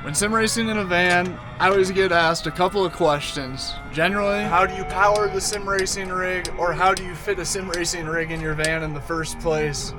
When sim racing in a van, I always get asked a couple of questions. Generally, how do you power the sim racing rig, or how do you fit a sim racing rig in your van in the first place?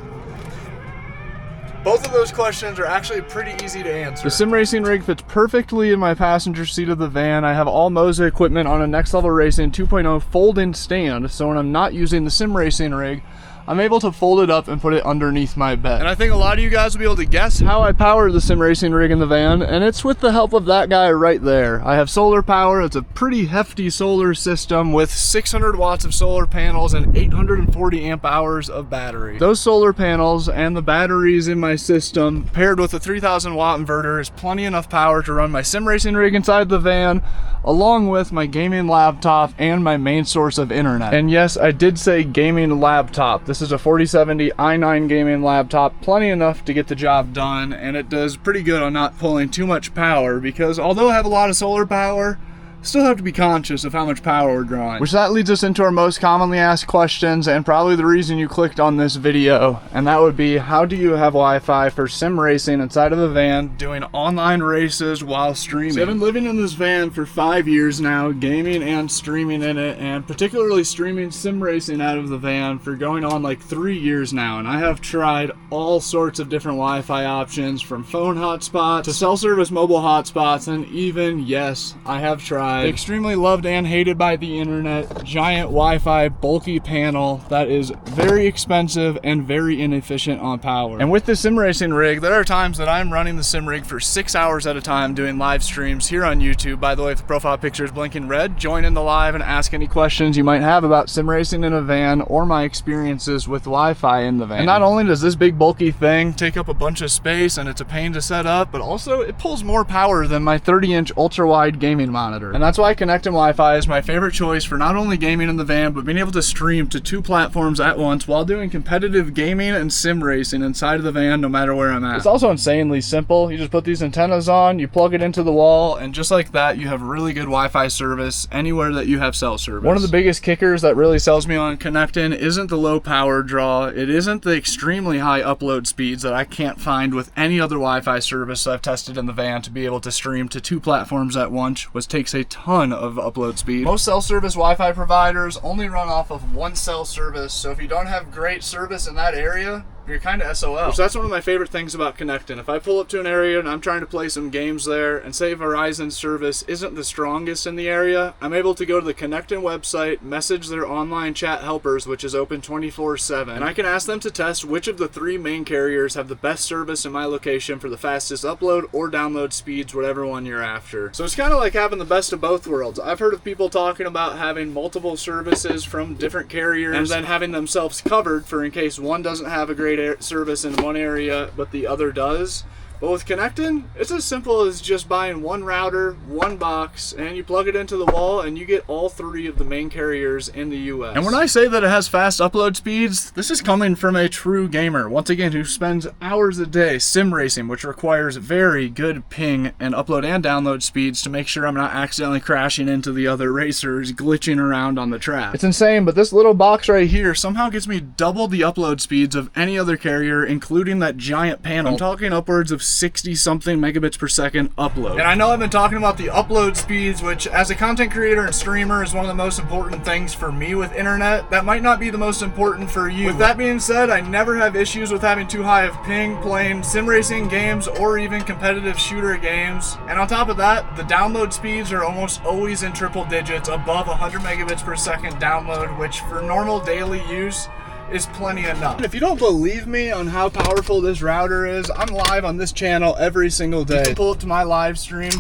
Both of those questions are actually pretty easy to answer. The sim racing rig fits perfectly in my passenger seat of the van. I have all Moza equipment on a Next Level Racing 2.0 fold-in stand, so when I'm not using the sim racing rig, I'm able to fold it up and put it underneath my bed. And I think a lot of you guys will be able to guess how I power the sim racing rig in the van, and it's with the help of that guy right there. I have solar power. It's a pretty hefty solar system with 600 watts of solar panels and 840 amp hours of battery. Those solar panels and the batteries in my system, paired with a 3000 watt inverter, is plenty enough power to run my sim racing rig inside the van, along with my gaming laptop and my main source of internet. And yes, I did say gaming laptop. This is a 4070 i9 gaming laptop, plenty enough to get the job done, and it does pretty good on not pulling too much power, because although I have a lot of solar power, still have to be conscious of how much power we're drawing. Which that leads us into our most commonly asked questions, and probably the reason you clicked on this video, and that would be, how do you have Wi-Fi for sim racing inside of the van, doing online races while streaming? So I've been living in this van for 5 years now, gaming and streaming in it, and particularly streaming sim racing out of the van for going on like 3 years now, and I have tried all sorts of different Wi-Fi options, from phone hotspots to cell-service mobile hotspots, and even, yes, I have tried the extremely loved and hated by the internet giant Wi-Fi bulky panel that is very expensive and very inefficient on power. And with the sim racing rig, there are times that I'm running the sim rig for 6 hours at a time doing live streams here on YouTube. By the way, if the profile picture is blinking red, join in the live and ask any questions you might have about sim racing in a van or my experiences with Wi-Fi in the van. And not only does this big bulky thing take up a bunch of space and it's a pain to set up, but also it pulls more power than my 30-inch ultra-wide gaming monitor. And that's why connecting Wi-Fi is my favorite choice for not only gaming in the van, but being able to stream to 2 platforms at once while doing competitive gaming and sim racing inside of the van, no matter where I'm at. It's also insanely simple. You just put these antennas on, you plug it into the wall, and just like that, you have really good Wi-Fi service anywhere that you have cell service. One of the biggest kickers that really sells me on connecting isn't the low power draw. It isn't the extremely high upload speeds that I can't find with any other Wi-Fi service I've tested in the van to be able to stream to 2 platforms at once, which takes a ton of upload speed. Most cell service Wi-Fi providers only run off of one cell service, so if you don't have great service in that area, you're kind of SOL. So that's one of my favorite things about connecting. If I pull up to an area and I'm trying to play some games there, and say Verizon service isn't the strongest in the area, I'm able to go to the Connectin website, message their online chat helpers, which is open 24/7, and I can ask them to test which of the 3 main carriers have the best service in my location for the fastest upload or download speeds, whatever one you're after. So it's kind of like having the best of both worlds. I've heard of people talking about having multiple services from different carriers and then having themselves covered for in case one doesn't have a great service in one area but the other does. But with connecting, it's as simple as just buying one router, one box, and you plug it into the wall and you get all 3 of the main carriers in the US. And when I say that it has fast upload speeds, this is coming from a true gamer, once again, who spends hours a day sim racing, which requires very good ping and upload and download speeds to make sure I'm not accidentally crashing into the other racers glitching around on the track. It's insane, but this little box right here somehow gives me double the upload speeds of any other carrier, including that giant panel. I'm talking upwards of 60 something megabits per second upload. And I know I've been talking about the upload speeds, which as a content creator and streamer is one of the most important things for me with internet. That might not be the most important for you. With that being said, I never have issues with having too high of ping playing sim racing games or even competitive shooter games. And on top of that, the download speeds are almost always in triple digits, above 100 megabits per second download, which for normal daily use is plenty enough. If you don't believe me on how powerful this router is, I'm live on this channel every single day. You can pull up to my live stream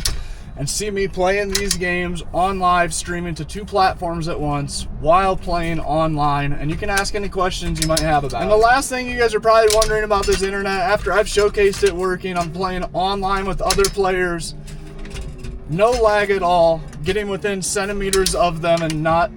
and see me playing these games on live streaming to 2 platforms at once while playing online, and you can ask any questions you might have about it. And the last thing you guys are probably wondering about this internet, after I've showcased it working, I'm playing online with other players, no lag at all, getting within centimeters of them and not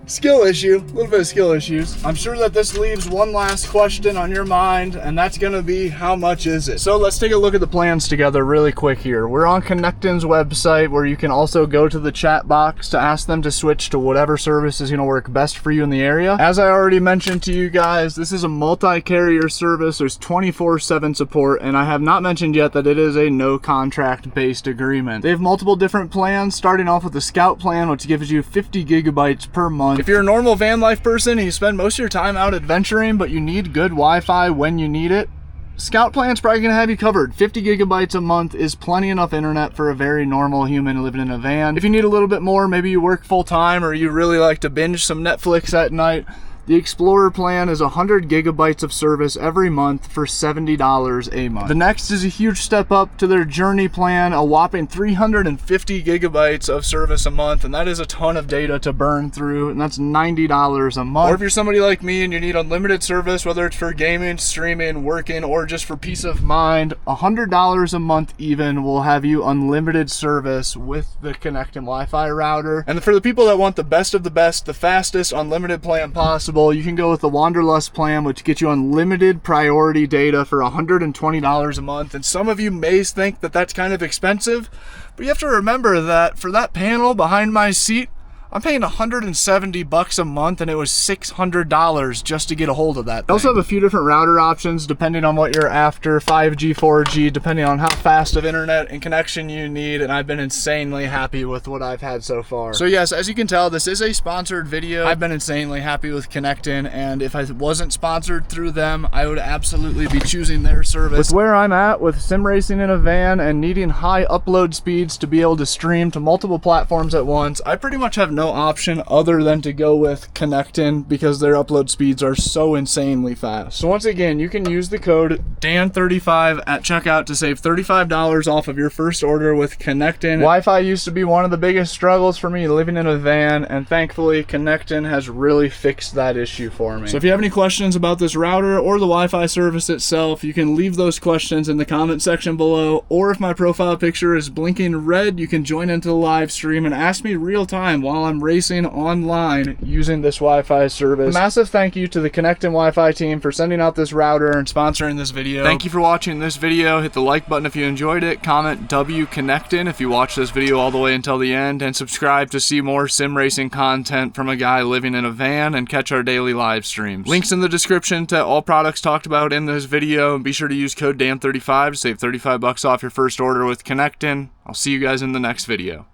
skill issue, a little bit of skill issues. I'm sure that this leaves one last question on your mind, and that's gonna be, how much is it? So let's take a look at the plans together really quick here. We're on Connectin's website, where you can also go to the chat box to ask them to switch to whatever service is gonna work best for you in the area. As I already mentioned to you guys, this is a multi-carrier service. There's 24/7 support, and I have not mentioned yet that it is a no contract based agreement. They have multiple different plans, starting off with the Scout plan, which gives you 50 gigabytes per month. If you're a normal van life person and you spend most of your time out adventuring, but you need good Wi-Fi when you need it, Scout plan's probably gonna have you covered. 50 gigabytes a month is plenty enough internet for a very normal human living in a van. If you need a little bit more, maybe you work full time or you really like to binge some Netflix at night, the Explorer plan is 100 gigabytes of service every month for $70 a month. The next is a huge step up to their Journey plan, a whopping 350 gigabytes of service a month, and that is a ton of data to burn through, and that's $90 a month. Or if you're somebody like me and you need unlimited service, whether it's for gaming, streaming, working, or just for peace of mind, $100 a month even will have you unlimited service with the Connectin Wi-Fi router. And for the people that want the best of the best, the fastest unlimited plan possible, you can go with the Wanderlust plan, which gets you unlimited priority data for $120 a month. And some of you may think that that's kind of expensive, but you have to remember that for that panel behind my seat, I'm paying $170 a month, and it was $600 just to get a hold of that thing. I also have a few different router options depending on what you're after, 5G, 4G, depending on how fast of internet and connection you need, and I've been insanely happy with what I've had so far. So yes, as you can tell, this is a sponsored video. I've been insanely happy with Connectin, and if I wasn't sponsored through them, I would absolutely be choosing their service. With where I'm at with sim racing in a van and needing high upload speeds to be able to stream to multiple platforms at once, I pretty much have no option other than to go with Connectin because their upload speeds are so insanely fast. So once again, you can use the code DAN35 at checkout to save $35 off of your first order with Connectin. Wi-Fi used to be one of the biggest struggles for me living in a van, and thankfully Connectin has really fixed that issue for me. So if you have any questions about this router or the Wi-Fi service itself, you can leave those questions in the comment section below, or if my profile picture is blinking red, you can join into the live stream and ask me real time while I'm racing online using this Wi-Fi service. A massive thank you to the Connectin Wi-Fi team for sending out this router and sponsoring this video. Thank you for watching this video. Hit the like button if you enjoyed it, comment W Connectin if you watched this video all the way until the end, and subscribe to see more sim racing content from a guy living in a van, and catch our daily live streams. Links in the description to all products talked about in this video, and be sure to use code DAN35 to save $35 off your first order with Connectin. I'll see you guys in the next video.